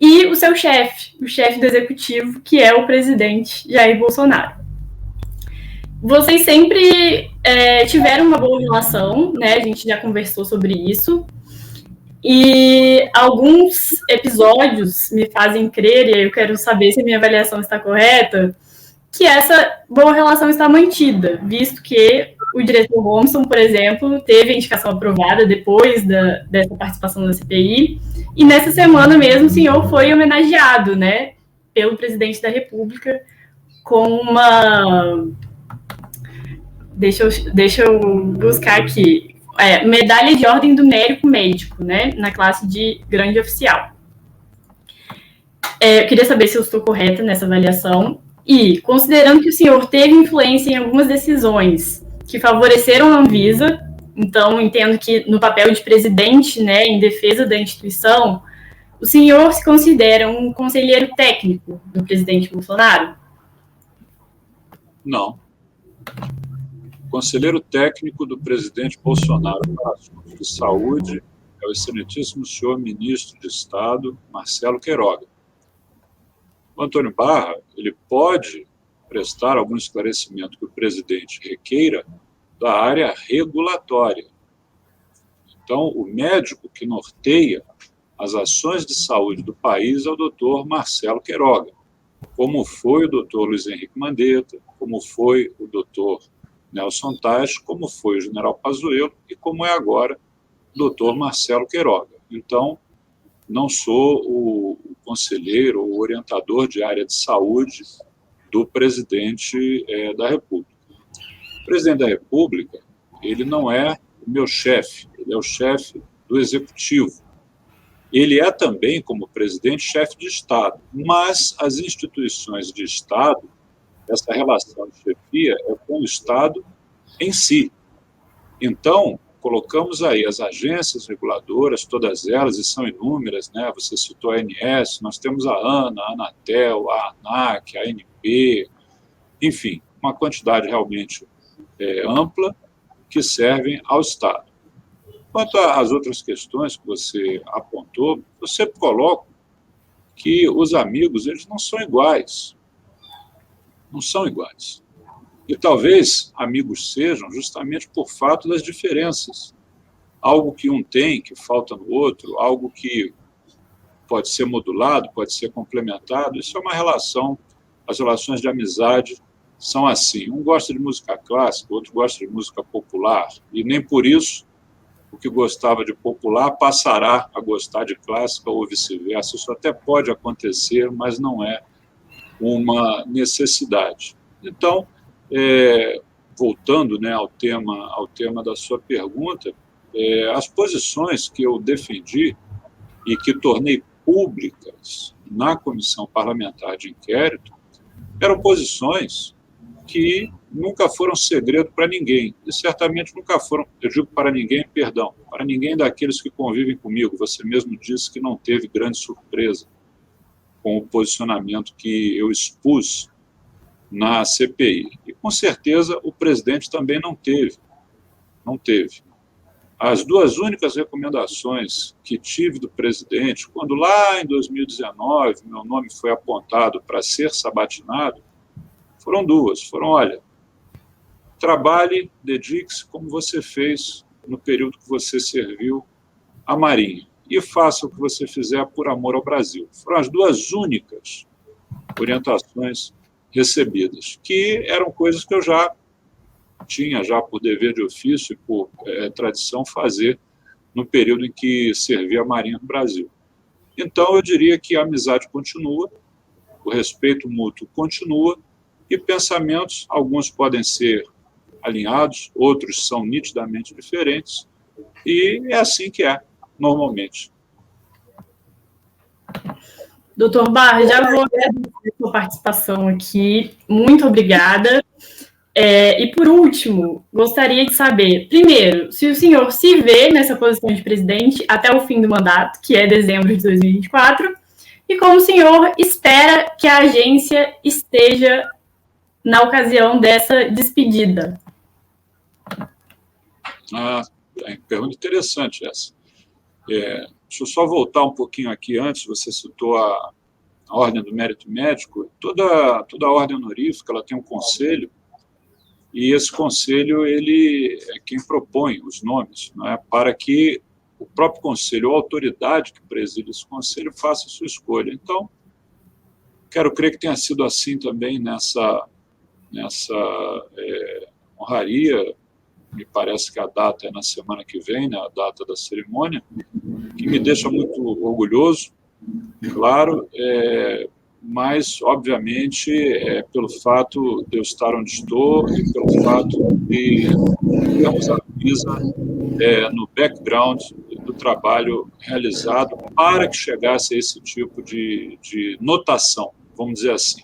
e o seu chefe, o chefe do executivo, que é o presidente Jair Bolsonaro. Vocês sempre tiveram uma boa relação, né? A gente já conversou sobre isso. E alguns episódios me fazem crer, e aí eu quero saber se a minha avaliação está correta, que essa boa relação está mantida, visto que o diretor Romson, por exemplo, teve a indicação aprovada depois dessa participação na CPI, e nessa semana mesmo o senhor foi homenageado, né, pelo presidente da República com uma... Deixa eu buscar aqui. Medalha de Ordem do Mérito Médico, né, na classe de grande oficial. Eu queria saber se eu estou correta nessa avaliação. E, considerando que o senhor teve influência em algumas decisões que favoreceram a Anvisa, então entendo que no papel de presidente, né, em defesa da instituição, o senhor se considera um conselheiro técnico do presidente Bolsonaro? Não. Conselheiro técnico do presidente Bolsonaro para assuntos de saúde é o excelentíssimo senhor ministro de Estado, Marcelo Queiroga. O Antônio Barra, ele pode prestar algum esclarecimento que o presidente requeira da área regulatória. Então, o médico que norteia as ações de saúde do país é o doutor Marcelo Queiroga, como foi o doutor Luiz Henrique Mandetta, como foi o doutor Nelson Tais, como foi o general Pazuello e como é agora o doutor Marcelo Queiroga. Então, não sou o conselheiro ou orientador de área de saúde do presidente da República. O presidente da República, ele não é o meu chefe, ele é o chefe do executivo. Ele é também, como presidente, chefe de Estado, mas as instituições de Estado, essa relação de chefia é com o Estado em si. Então, colocamos aí as agências reguladoras, todas elas, e são inúmeras, né? Você citou a ANS, nós temos a ANA, a Anatel, a ANAC, a ANP, enfim, uma quantidade realmente ampla que servem ao Estado. Quanto às outras questões que você apontou, eu sempre coloco que os amigos, eles não são iguais. Não são iguais. E talvez amigos sejam justamente por fato das diferenças. Algo que um tem, que falta no outro, algo que pode ser modulado, pode ser complementado, isso é uma relação, as relações de amizade são assim. Um gosta de música clássica, outro gosta de música popular, e nem por isso o que gostava de popular passará a gostar de clássica ou vice-versa. Isso até pode acontecer, mas não é uma necessidade. Então, voltando, né, ao tema da sua pergunta, as posições que eu defendi e que tornei públicas na Comissão Parlamentar de Inquérito eram posições que nunca foram segredo para ninguém, e certamente nunca foram, eu digo para ninguém, perdão, para ninguém daqueles que convivem comigo. Você mesmo disse que não teve grande surpresa com o posicionamento que eu expus na CPI. E, com certeza, o presidente também não teve. As duas únicas recomendações que tive do presidente, quando lá em 2019 meu nome foi apontado para ser sabatinado, foram duas. Foram, olha, trabalhe, dedique-se como você fez no período que você serviu à Marinha e faça o que você fizer por amor ao Brasil. Foram as duas únicas orientações recebidas, que eram coisas que eu já tinha, já por dever de ofício e por tradição, fazer no período em que servia a Marinha no Brasil. Então, eu diria que a amizade continua, o respeito mútuo continua, e pensamentos, alguns podem ser alinhados, outros são nitidamente diferentes, e é assim que é, normalmente. Doutor Barra, já vou agradecer a sua participação aqui. Muito obrigada. E, por último, gostaria de saber, primeiro, se o senhor se vê nessa posição de presidente até o fim do mandato, que é dezembro de 2024, e como o senhor espera que a agência esteja na ocasião dessa despedida. Pergunta interessante essa. Deixa eu só voltar um pouquinho aqui antes. Você citou a Ordem do Mérito Médico. Toda ordem honorífica ela tem um conselho, e esse conselho ele é quem propõe os nomes, não é? Para que o próprio conselho, ou a autoridade que preside esse conselho, faça a sua escolha. Então, quero crer que tenha sido assim também nessa honraria. Me parece que a data é na semana que vem, né, a data da cerimônia, que me deixa muito orgulhoso, claro, mas, obviamente, pelo fato de eu estar onde estou e pelo fato de termos a Anvisa no background do trabalho realizado para que chegasse a esse tipo de notação, vamos dizer assim.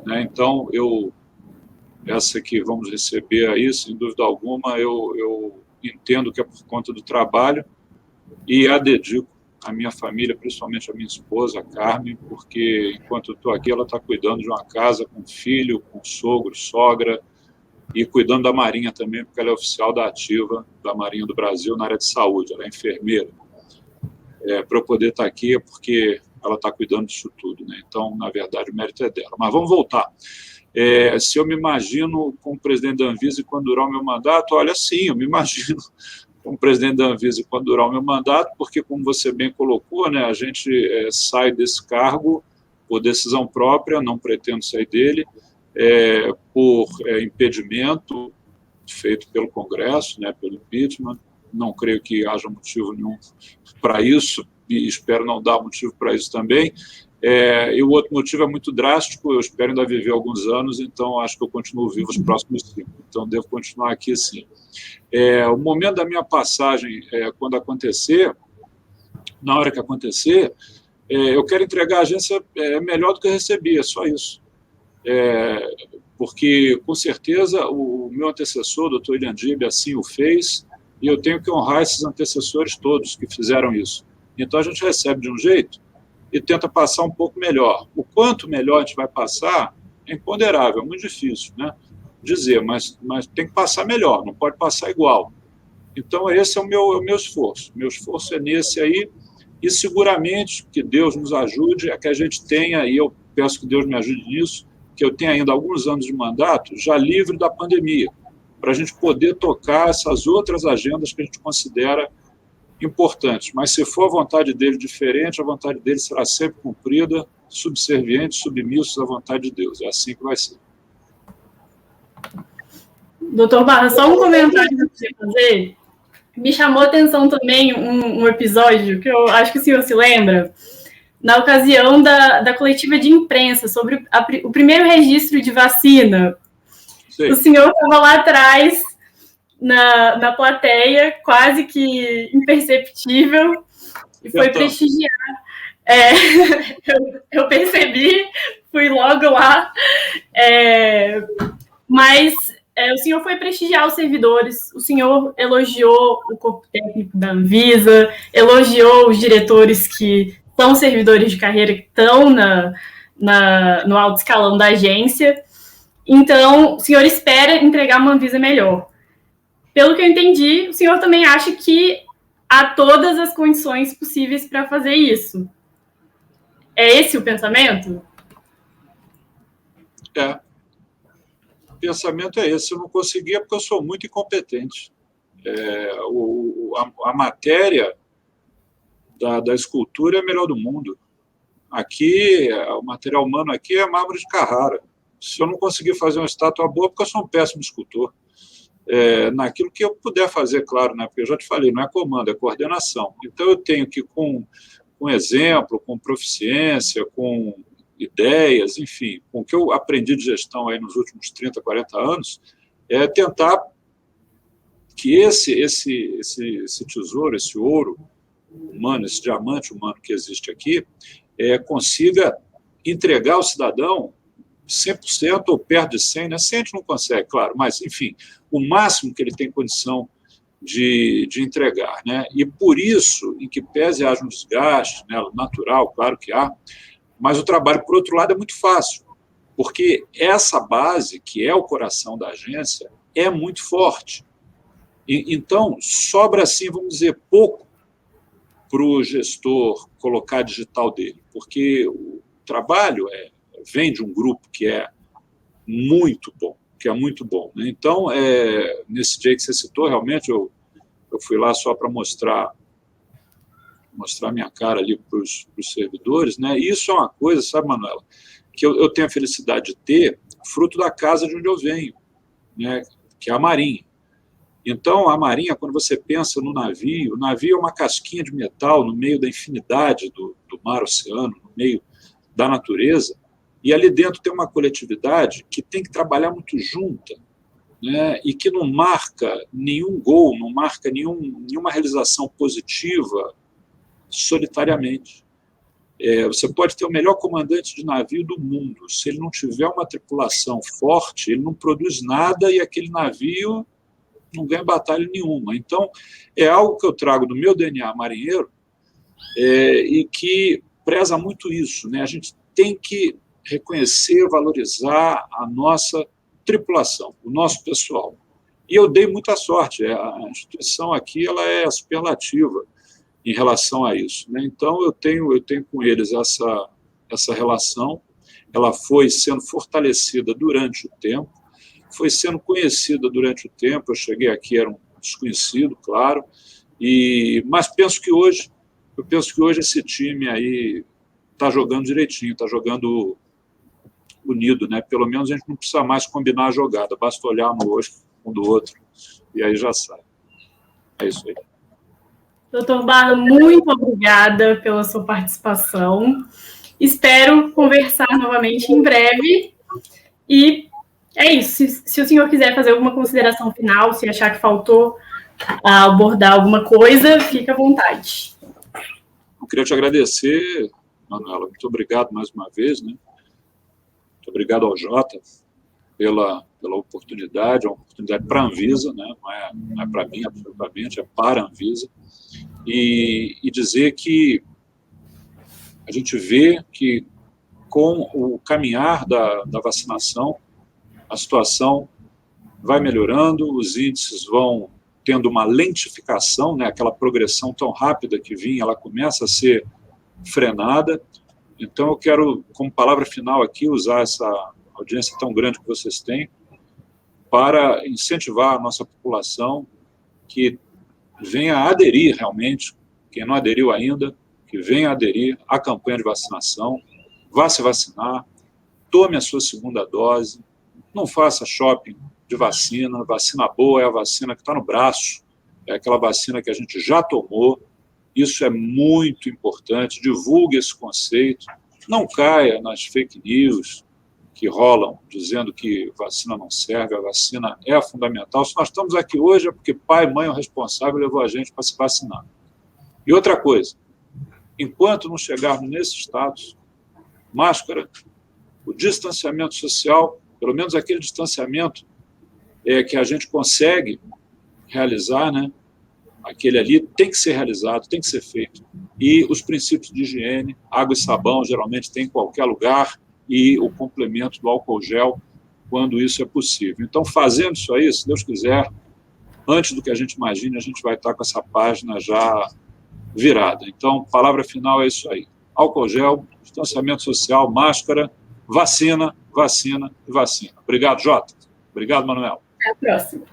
Né? Então, essa que vamos receber aí, sem dúvida alguma, eu entendo que é por conta do trabalho e a dedico à minha família, principalmente à minha esposa, a Carmen, porque enquanto eu estou aqui, ela está cuidando de uma casa com filho, com sogro, sogra, e cuidando da Marinha também, porque ela é oficial da ativa da Marinha do Brasil na área de saúde, ela é enfermeira. Para eu poder estar aqui é porque ela está cuidando disso tudo, né? Então, na verdade, o mérito é dela. Mas vamos voltar. Se eu me imagino como presidente da Anvisa quando durar o meu mandato, olha, sim, eu me imagino como presidente da Anvisa quando durar o meu mandato, porque, como você bem colocou, né, a gente sai desse cargo por decisão própria, não pretendo sair dele, por impedimento feito pelo Congresso, né, pelo impeachment. Não creio que haja motivo nenhum para isso, e espero não dar motivo para isso também. E o outro motivo é muito drástico, eu espero ainda viver alguns anos, então acho que eu continuo vivo os próximos 5, então devo continuar aqui sim. O momento da minha passagem, quando acontecer, na hora que acontecer, eu quero entregar a agência melhor do que eu recebi, é só isso. Porque, com certeza, o meu antecessor, o doutor William Dib, assim o fez, e eu tenho que honrar esses antecessores todos que fizeram isso. Então a gente recebe de um jeito e tenta passar um pouco melhor. O quanto melhor a gente vai passar é imponderável, é muito difícil, né, dizer, mas tem que passar melhor, não pode passar igual. Então, esse é o meu esforço. Meu esforço é nesse aí, e seguramente que Deus nos ajude a que a gente tenha, e eu peço que Deus me ajude nisso, que eu tenha ainda alguns anos de mandato já livre da pandemia, para a gente poder tocar essas outras agendas que a gente considera importantes. Mas se for a vontade dele diferente, a vontade dele será sempre cumprida, subserviente, submissos à vontade de Deus. É assim que vai ser. Doutor Barra, só um comentário que eu queria fazer. Me chamou a atenção também um episódio que eu acho que o senhor se lembra, na ocasião da coletiva de imprensa sobre o primeiro registro de vacina. Sim. O senhor estava lá atrás, na plateia, quase que imperceptível, e foi prestigiar. Eu percebi, fui logo lá. Mas o senhor foi prestigiar os servidores, o senhor elogiou o corpo técnico da Anvisa, elogiou os diretores que são servidores de carreira, que estão no alto escalão da agência. Então, o senhor espera entregar uma Anvisa melhor. Pelo que eu entendi, o senhor também acha que há todas as condições possíveis para fazer isso. É esse o pensamento? O pensamento é esse. Eu não conseguia porque eu sou muito incompetente. A matéria da escultura é a melhor do mundo. Aqui, o material humano aqui é mármore de Carrara. Se eu não conseguir fazer uma estátua boa, porque eu sou um péssimo escultor. Naquilo que eu puder fazer, claro, né? Porque eu já te falei, não é comando, é coordenação. Então, eu tenho que, com exemplo, com proficiência, com ideias, enfim, com o que eu aprendi de gestão aí nos últimos 30, 40 anos, tentar que esse tesouro, esse ouro humano, esse diamante humano que existe aqui, consiga entregar ao cidadão 100% ou perto de 100%, né? 100% a gente não consegue, claro, mas, enfim, o máximo que ele tem condição de entregar, né? E por isso, em que pese haja um desgaste, né, natural, claro que há, mas o trabalho, por outro lado, é muito fácil, porque essa base, que é o coração da agência, é muito forte. Então, sobra, assim, vamos dizer, pouco para o gestor colocar a digital dele, porque o trabalho vem de um grupo que é muito bom, né? Então, nesse dia que você citou, realmente, eu fui lá só para mostrar minha cara ali para os servidores, né? E isso é uma coisa, sabe, Manuela, que eu tenho a felicidade de ter, fruto da casa de onde eu venho, né? Que é a Marinha. Então, a Marinha, quando você pensa no navio, o navio é uma casquinha de metal no meio da infinidade do mar, oceano, no meio da natureza, e ali dentro tem uma coletividade que tem que trabalhar muito junta, né? E que não marca nenhum gol, não marca nenhuma realização positiva solitariamente. Você pode ter o melhor comandante de navio do mundo, se ele não tiver uma tripulação forte, ele não produz nada e aquele navio não ganha batalha nenhuma. Então, é algo que eu trago do meu DNA marinheiro e que preza muito isso, né? A gente tem que reconhecer, valorizar a nossa tripulação, o nosso pessoal. E eu dei muita sorte, a instituição aqui ela é superlativa em relação a isso, né? Então, eu tenho com eles essa relação, ela foi sendo fortalecida durante o tempo, foi sendo conhecida durante o tempo, eu cheguei aqui, era um desconhecido, claro, mas penso que hoje esse time aí está jogando direitinho, está jogando unido, né? Pelo menos a gente não precisa mais combinar a jogada, basta olhar no olho um do outro e aí já sai. É isso aí. Doutor Barra, muito obrigada pela sua participação. Espero conversar novamente em breve. E é isso. Se o senhor quiser fazer alguma consideração final, se achar que faltou abordar alguma coisa, fica à vontade. Eu queria te agradecer, Manuela. Muito obrigado mais uma vez, né? Muito obrigado ao Jota pela oportunidade, é uma oportunidade para a Anvisa, né? Não é para mim, absolutamente, é para a Anvisa. E dizer que a gente vê que com o caminhar da vacinação, a situação vai melhorando, os índices vão tendo uma lentificação, né? Aquela progressão tão rápida que vinha, ela começa a ser frenada. Então, eu quero, como palavra final aqui, usar essa audiência tão grande que vocês têm para incentivar a nossa população que venha a aderir realmente, quem não aderiu ainda, que venha a aderir à campanha de vacinação, vá se vacinar, tome a sua segunda dose, não faça shopping de vacina, vacina boa é a vacina que está no braço, é aquela vacina que a gente já tomou, isso é muito importante, divulgue esse conceito, não caia nas fake news que rolam dizendo que vacina não serve, a vacina é fundamental. Se nós estamos aqui hoje é porque pai e mãe, o responsável, levou a gente para se vacinar. E outra coisa, enquanto não chegarmos nesse status, máscara, o distanciamento social pelo menos aquele distanciamento que a gente consegue realizar, né? Aquele ali tem que ser realizado, tem que ser feito. E os princípios de higiene, água e sabão, geralmente tem em qualquer lugar, e o complemento do álcool gel, quando isso é possível. Então, fazendo isso aí, se Deus quiser, antes do que a gente imagine, a gente vai estar com essa página já virada. Então, palavra final é isso aí. Álcool gel, distanciamento social, máscara, vacina, vacina e vacina. Obrigado, Jota. Obrigado, Manuel. Até a próxima.